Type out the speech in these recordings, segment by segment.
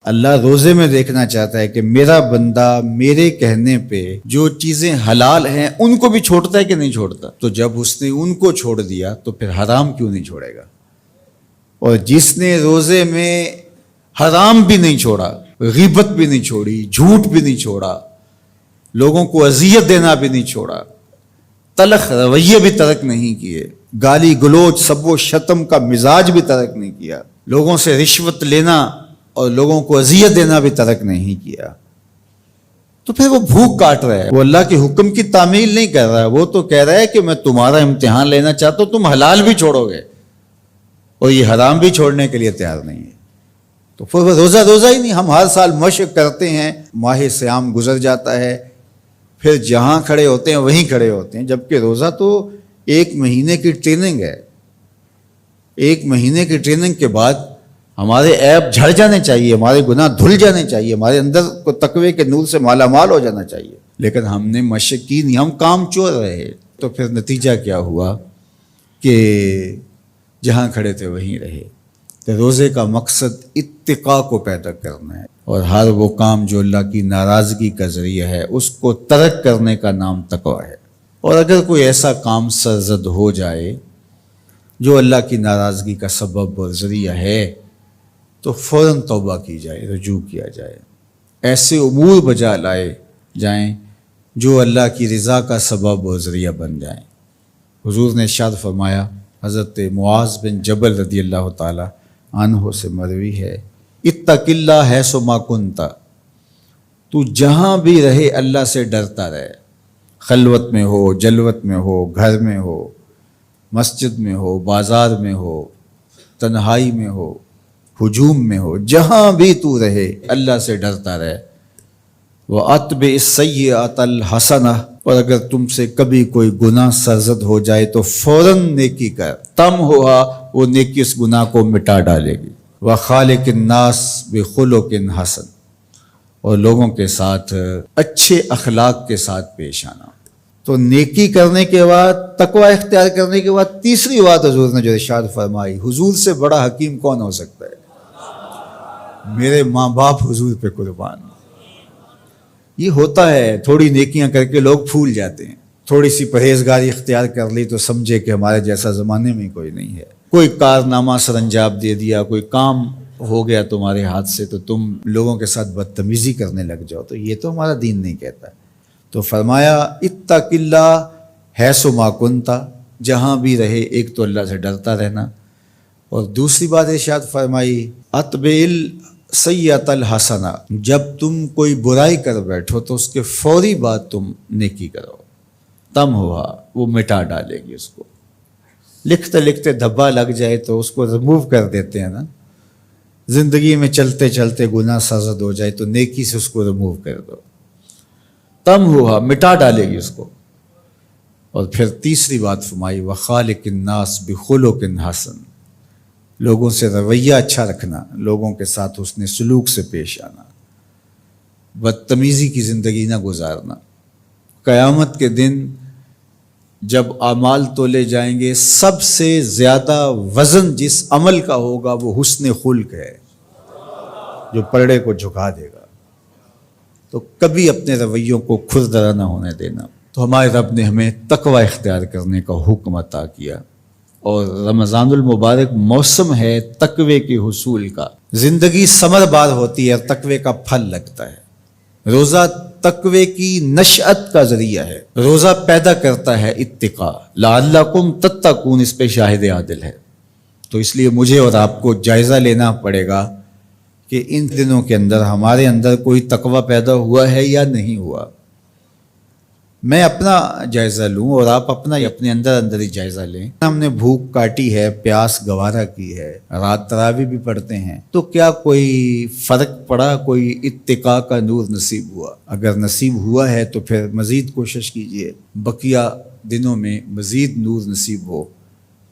اللہ روزے میں دیکھنا چاہتا ہے کہ میرا بندہ میرے کہنے پہ جو چیزیں حلال ہیں ان کو بھی چھوڑتا ہے کہ نہیں چھوڑتا. تو جب اس نے ان کو چھوڑ دیا تو پھر حرام کیوں نہیں چھوڑے گا؟ اور جس نے روزے میں حرام بھی نہیں چھوڑا، غیبت بھی نہیں چھوڑی، جھوٹ بھی نہیں چھوڑا، لوگوں کو اذیت دینا بھی نہیں چھوڑا، تلخ رویے بھی ترک نہیں کیے، گالی گلوچ سب و شتم کا مزاج بھی ترک نہیں کیا، لوگوں سے رشوت لینا اور لوگوں کو اذیت دینا بھی ترک نہیں کیا، تو پھر وہ بھوک کاٹ رہا ہے. وہ اللہ کے حکم کی تعمیل نہیں کر رہا ہے، وہ تو کہہ رہا ہے کہ میں تمہارا امتحان لینا چاہتا ہوں، تم حلال بھی چھوڑو گے اور یہ حرام بھی چھوڑنے کے لیے تیار نہیں ہے. تو پھر وہ روزہ ہی نہیں. ہم ہر سال مشق کرتے ہیں، ماہ سیام گزر جاتا ہے، پھر جہاں کھڑے ہوتے ہیں وہیں کھڑے ہوتے ہیں، جبکہ روزہ تو 1 مہینے کی ٹریننگ ہے. 1 مہینے کی ٹریننگ کے بعد ہمارے عیب جھڑ جانے چاہیے، ہمارے گناہ دھل جانے چاہیے، ہمارے اندر کو تقوی کے نور سے مالا مال ہو جانا چاہیے. لیکن ہم نے مشق کی نہیں، ہم کام چور رہے. تو پھر نتیجہ کیا ہوا کہ جہاں کھڑے تھے وہیں رہے. تو روزے کا مقصد اتقاء کو پیدا کرنا ہے، اور ہر وہ کام جو اللہ کی ناراضگی کا ذریعہ ہے اس کو ترک کرنے کا نام تقویٰ ہے. اور اگر کوئی ایسا کام سرزد ہو جائے جو اللہ کی ناراضگی کا سبب اور ذریعہ ہے تو فوراً توبہ کی جائے، رجوع کیا جائے، ایسے امور بجا لائے جائیں جو اللہ کی رضا کا سبب اور ذریعہ بن جائیں. حضور نے ارشاد فرمایا، حضرت معاذ بن جبل رضی اللہ تعالی عنہ سے مروی ہے، اتق اللہ حیث ما کنت، تو جہاں بھی رہے اللہ سے ڈرتا رہے، خلوت میں ہو، جلوت میں ہو، گھر میں ہو، مسجد میں ہو، بازار میں ہو، تنہائی میں ہو، ہجوم میں ہو، جہاں بھی تو رہے اللہ سے ڈرتا رہے. وَأَتْبِعِ السَّيِّئَةَ الْحَسَنَةَ، اور اگر تم سے کبھی کوئی گناہ سرزد ہو جائے تو فوراً نیکی کر، تم ہوا وہ نیکی اس گناہ کو مٹا ڈالے گی. وَخَالِقِ النَّاسِ بِخُلُقٍ حَسَنٍ، اور لوگوں کے ساتھ اچھے اخلاق کے ساتھ پیش آنا. تو نیکی کرنے کے بعد، تقوی اختیار کرنے کے بعد، تیسری بات حضور نے جو ارشاد فرمائی، حضور سے بڑا حکیم کون ہو سکتا ہے؟ میرے ماں باپ حضور پہ قربان. یہ ہوتا ہے، تھوڑی نیکیاں کر کے لوگ پھول جاتے ہیں، تھوڑی سی پرہیزگاری اختیار کر لی تو سمجھے کہ ہمارے جیسا زمانے میں کوئی نہیں ہے. کوئی کارنامہ سر انجام دے دیا، کوئی کام ہو گیا تمہارے ہاتھ سے تو تم لوگوں کے ساتھ بدتمیزی کرنے لگ جاؤ. تو یہ تو ہمارا دین نہیں کہتا. تو فرمایا اتق اللہ حیث ما کنت، جہاں بھی رہے ایک تو اللہ سے ڈرتا رہنا، اور دوسری بات ارشاد فرمائی اتبع السیئۃ الحسنہ، جب تم کوئی برائی کر بیٹھو تو اس کے فوری بعد تم نیکی کرو، تم ہوا وہ مٹا ڈالے گی. اس کو لکھتے لکھتے دھبا لگ جائے تو اس کو ریموو کر دیتے ہیں نا. زندگی میں چلتے چلتے گناہ سرزد ہو جائے تو نیکی سے اس کو ریموو کر دو، تم ہوا مٹا ڈالے گی اس کو. اور پھر تیسری بات فرمائی وَخَالِقِ النَّاسِ بِخُلُقٍ حَسَنٍ، لوگوں سے رویہ اچھا رکھنا، لوگوں کے ساتھ حسن سلوک سے پیش آنا، بدتمیزی کی زندگی نہ گزارنا. قیامت کے دن جب اعمال تولے جائیں گے، سب سے زیادہ وزن جس عمل کا ہوگا وہ حسن خلق ہے، جو پلڑے کو جھکا دے گا. تو کبھی اپنے رویوں کو کھردرا نہ ہونے دینا. تو ہمارے رب نے ہمیں تقوی اختیار کرنے کا حکم عطا کیا، اور رمضان المبارک موسم ہے تقوی کے حصول کا. زندگی ثمر بار ہوتی ہے اور تقوی کا پھل لگتا ہے. روزہ تقوی کی نشأت کا ذریعہ ہے، روزہ پیدا کرتا ہے اتقاء. لعلکم تتقون اس پہ شاہد عادل ہے. تو اس لیے مجھے اور آپ کو جائزہ لینا پڑے گا کہ ان دنوں کے اندر ہمارے اندر کوئی تقوی پیدا ہوا ہے یا نہیں ہوا. میں اپنا جائزہ لوں اور آپ اپنا اپنے اندر ہی جائزہ لیں. ہم نے بھوک کاٹی ہے، پیاس گوارا کی ہے، رات تراویح بھی پڑھتے ہیں، تو کیا کوئی فرق پڑا؟ کوئی اتقاء کا نور نصیب ہوا؟ اگر نصیب ہوا ہے تو پھر مزید کوشش کیجئے بقیہ دنوں میں مزید نور نصیب ہو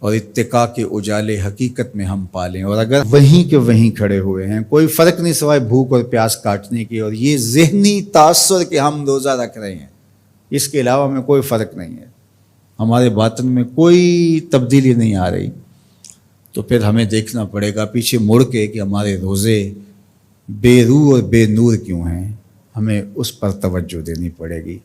اور اتقاء کے اجالے حقیقت میں ہم پالیں. اور اگر وہیں کے وہیں کھڑے ہوئے ہیں، کوئی فرق نہیں سوائے بھوک اور پیاس کاٹنے کے، اور یہ ذہنی تاثر کہ ہم روزہ رکھ رہے ہیں، اس کے علاوہ میں کوئی فرق نہیں ہے، ہمارے باطن میں کوئی تبدیلی نہیں آ رہی، تو پھر ہمیں دیکھنا پڑے گا پیچھے مڑ کے کہ ہمارے روزے بے روح اور بے نور کیوں ہیں، ہمیں اس پر توجہ دینی پڑے گی۔